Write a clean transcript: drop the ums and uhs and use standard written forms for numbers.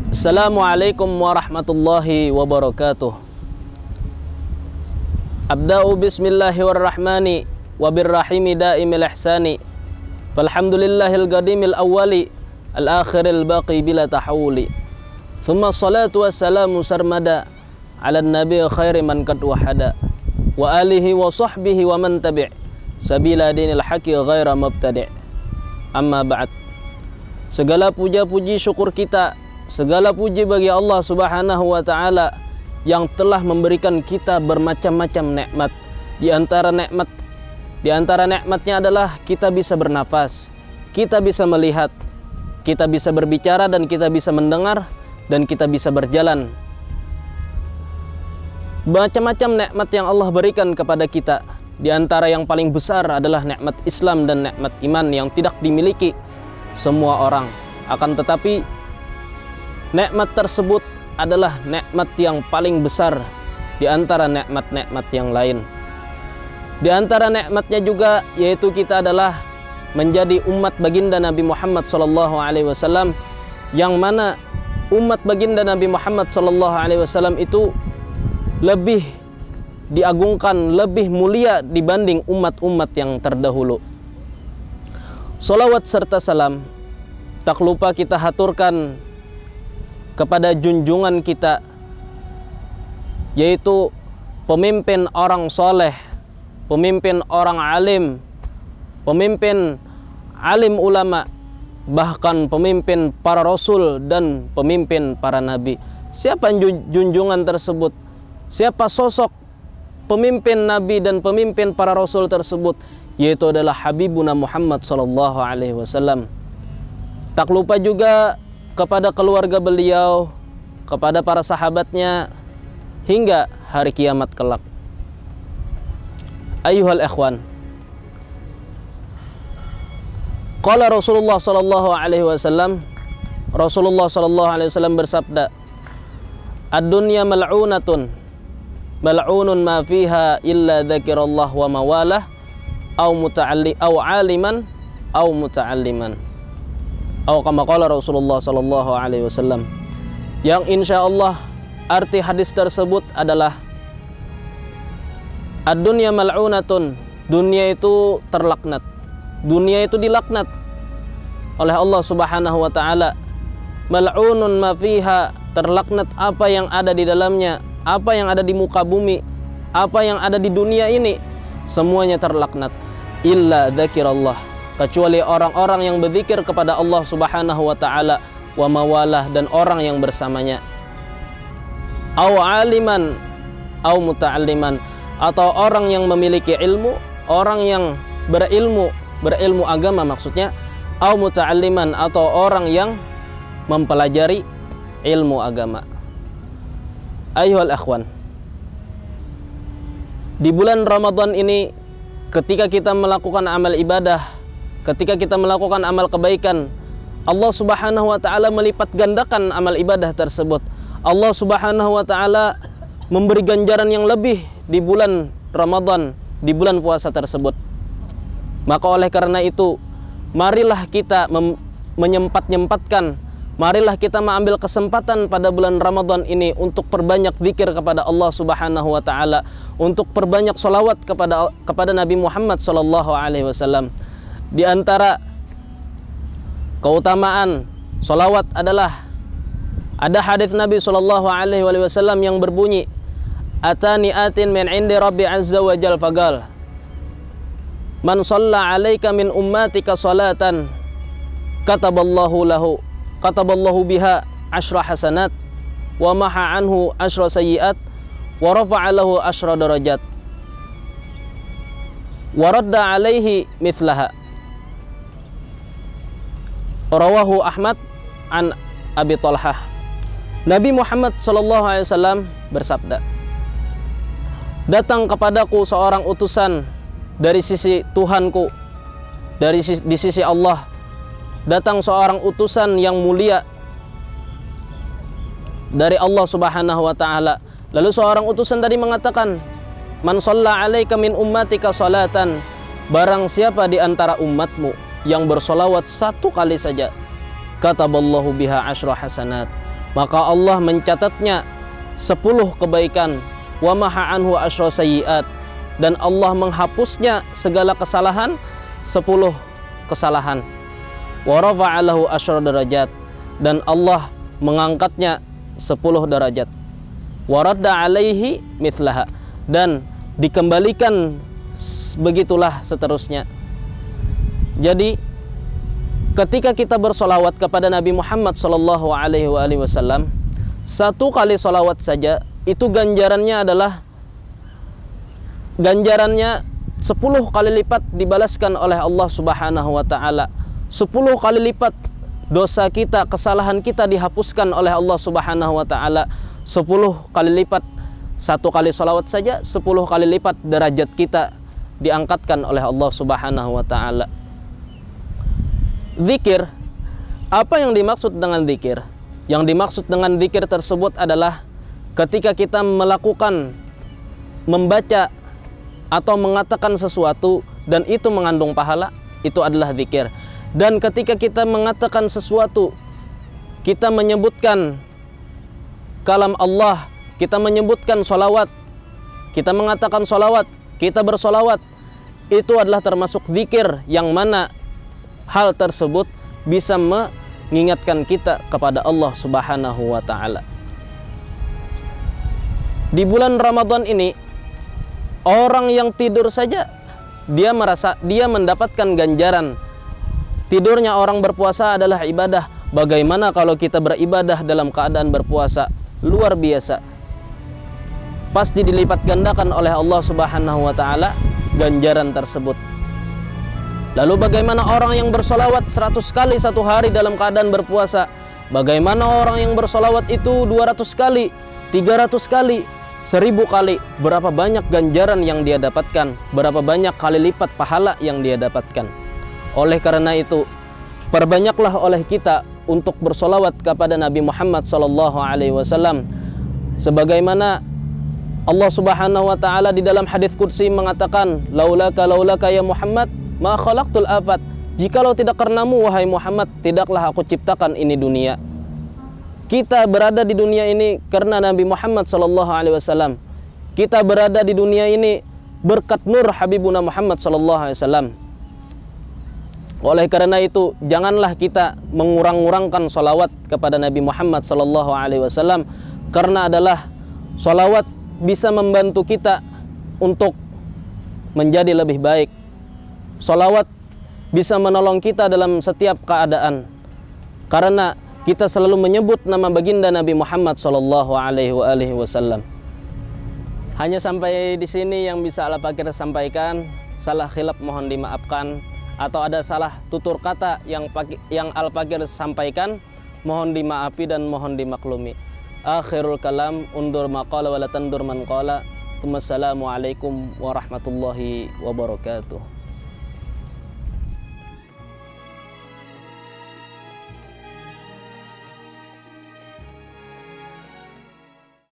Assalamualaikum warahmatullahi wabarakatuh. Abda'u bismillahirrahmani wabirrahimi daimil ihsani. Falhamdulillahil qadimil awwali al-akhiril baqi bila tahawuli. Thumma salatu wassalamu sarmada ala nabi khairi man qad wahada wa alihi wa sahbihi wa man tabi' sabila dinil haqi ghaira mubtadi'. Amma ba'd. Segala puja-puji syukur kita, segala puji bagi Allah Subhanahu wa taala yang telah memberikan kita bermacam-macam nikmat. Di antara nikmatnya adalah kita bisa bernafas, kita bisa melihat, kita bisa berbicara, dan kita bisa mendengar, dan kita bisa berjalan. Macam-macam nikmat yang Allah berikan kepada kita. Di antara yang paling besar adalah nikmat Islam dan nikmat iman yang tidak dimiliki semua orang. Akan tetapi nikmat tersebut adalah nikmat yang paling besar di antara nikmat-nikmat yang lain. Di antara nikmatnya juga yaitu kita adalah menjadi umat baginda Nabi Muhammad SAW, yang mana umat baginda Nabi Muhammad SAW itu lebih diagungkan, lebih mulia dibanding umat-umat yang terdahulu. Salawat serta salam tak lupa kita haturkan kepada junjungan kita, yaitu pemimpin orang soleh, pemimpin orang alim, pemimpin alim ulama, bahkan pemimpin para rasul dan pemimpin para nabi. Siapa junjungan tersebut? Siapa sosok pemimpin nabi dan pemimpin para rasul tersebut? Yaitu adalah Habibuna Muhammad SAW. Tak lupa juga kepada keluarga beliau, kepada para sahabatnya, hingga hari kiamat kelak. Ayyuhal ikhwan, qala Rasulullah SAW, Rasulullah SAW bersabda, ad-dunya mal'unatun, mal'unun ma fiha illa dzakirallah wa mawalah, au aliman au muta'alliman. Atau kama qala Rasulullah SAW, yang insya Allah arti hadis tersebut adalah ad-dunya mal'unatun, dunia itu terlaknat, dunia itu dilaknat oleh Allah Subhanahu wa taala. Mal'unun ma fiha, terlaknat apa yang ada di dalamnya, apa yang ada di muka bumi, apa yang ada di dunia ini, semuanya terlaknat. Illa dzakirallah, kecuali orang-orang yang berzikir kepada Allah Subhanahu wa taala, wa mawalah, dan orang yang bersamanya. Au aliman au muta'alliman, atau orang yang memiliki ilmu, orang yang berilmu agama maksudnya, au muta'alliman, atau orang yang mempelajari ilmu agama. Ayyuhal akhwan, di bulan Ramadan ini, ketika kita melakukan amal ibadah, ketika kita melakukan amal kebaikan, Allah Subhanahu wa taala melipat gandakan amal ibadah tersebut. Allah Subhanahu wa taala memberi ganjaran yang lebih di bulan Ramadan, di bulan puasa tersebut. Maka oleh karena itu, marilah kita menyempatkan, marilah kita mengambil kesempatan pada bulan Ramadan ini untuk perbanyak zikir kepada Allah Subhanahu wa taala, untuk perbanyak sholawat kepada Nabi Muhammad SAW. Di antara keutamaan sholawat adalah ada hadis Nabi SAW yang berbunyi, atani atin min indi rabbi azza wa jal fagal, man shalla alaika min ummatika salatan kataballahu biha ashra hasanat wa maha anhu ashra sayyiat wa rafa'a lahu ashra darajat wa radda alaihi mithlaha. Rawahu Ahmad an Abi Talhah. Nabi Muhammad SAW bersabda, datang kepadaku seorang utusan dari sisi Tuhanku, di sisi Allah. Datang seorang utusan yang mulia dari Allah Subhanahu wa taala. Lalu seorang utusan tadi mengatakan, man shalla alaika min ummatika salatan, barang siapa di antara umatmu yang bersolawat satu kali saja, kataballahu biha asyra hasanat, maka Allah mencatatnya 10 kebaikan, wa maha anhu asyra sayyi'at, dan Allah menghapusnya segala kesalahan 10 kesalahan. Wa rafa'a lahu asyra darajat, dan Allah mengangkatnya 10 derajat. Wa radda alaihi mithlaha, dan dikembalikan begitulah seterusnya. Jadi ketika kita bersolawat kepada Nabi Muhammad sallallahu alaihi wasallam, 1 kali solawat saja itu ganjarannya adalah 10 kali lipat dibalaskan oleh Allah Subhanahu wa taala. 10 kali lipat dosa kita, kesalahan kita dihapuskan oleh Allah Subhanahu wa taala. 10 kali lipat, 1 kali solawat saja 10 kali lipat derajat kita diangkatkan oleh Allah Subhanahu wa taala. Zikir, apa yang dimaksud dengan zikir? Yang dimaksud dengan zikir tersebut adalah ketika kita melakukan, membaca atau mengatakan sesuatu dan itu mengandung pahala, itu adalah zikir. Dan ketika kita mengatakan sesuatu, kita menyebutkan kalam Allah, kita menyebutkan solawat, kita mengatakan solawat, kita bersolawat, itu adalah termasuk zikir, yang mana hal tersebut bisa mengingatkan kita kepada Allah Subhanahu wa taala. Di bulan Ramadan ini, orang yang tidur saja dia merasa dia mendapatkan ganjaran. Tidurnya orang berpuasa adalah ibadah. Bagaimana kalau kita beribadah dalam keadaan berpuasa? Luar biasa. Pasti dilipat gandakan oleh Allah Subhanahu wa taala ganjaran tersebut. Lalu bagaimana orang yang bersolawat 100 kali satu hari dalam keadaan berpuasa? Bagaimana orang yang bersolawat itu 200 kali, 300 kali, 1000 kali? Berapa banyak ganjaran yang dia dapatkan? Berapa banyak kali lipat pahala yang dia dapatkan? Oleh karena itu, perbanyaklah oleh kita untuk bersolawat kepada Nabi Muhammad SAW. Sebagaimana Allah Subhanahu wa taala di dalam hadis qudsi mengatakan, laulaka ya Muhammad ma khalaqtul afat. Jikalau tidak karenamu wahai Muhammad, tidaklah aku ciptakan ini dunia. Kita berada di dunia ini karena Nabi Muhammad SAW. Kita berada di dunia ini berkat nur Habibuna Muhammad SAW. Oleh karena itu, janganlah kita mengurang-urangkan solawat kepada Nabi Muhammad SAW, karena adalah solawat bisa membantu kita untuk menjadi lebih baik. Solawat bisa menolong kita dalam setiap keadaan, karena kita selalu menyebut nama baginda Nabi Muhammad SAW. Hanya sampai di sini yang bisa Al-Fakir sampaikan. Salah khilaf mohon dimaafkan, atau ada salah tutur kata yang Al-Fakir sampaikan, mohon dimaafi dan mohon dimaklumi. Akhirul kalam, undur maqala wa la tandur man qala. Wassalamualaikum warahmatullahi wabarakatuh.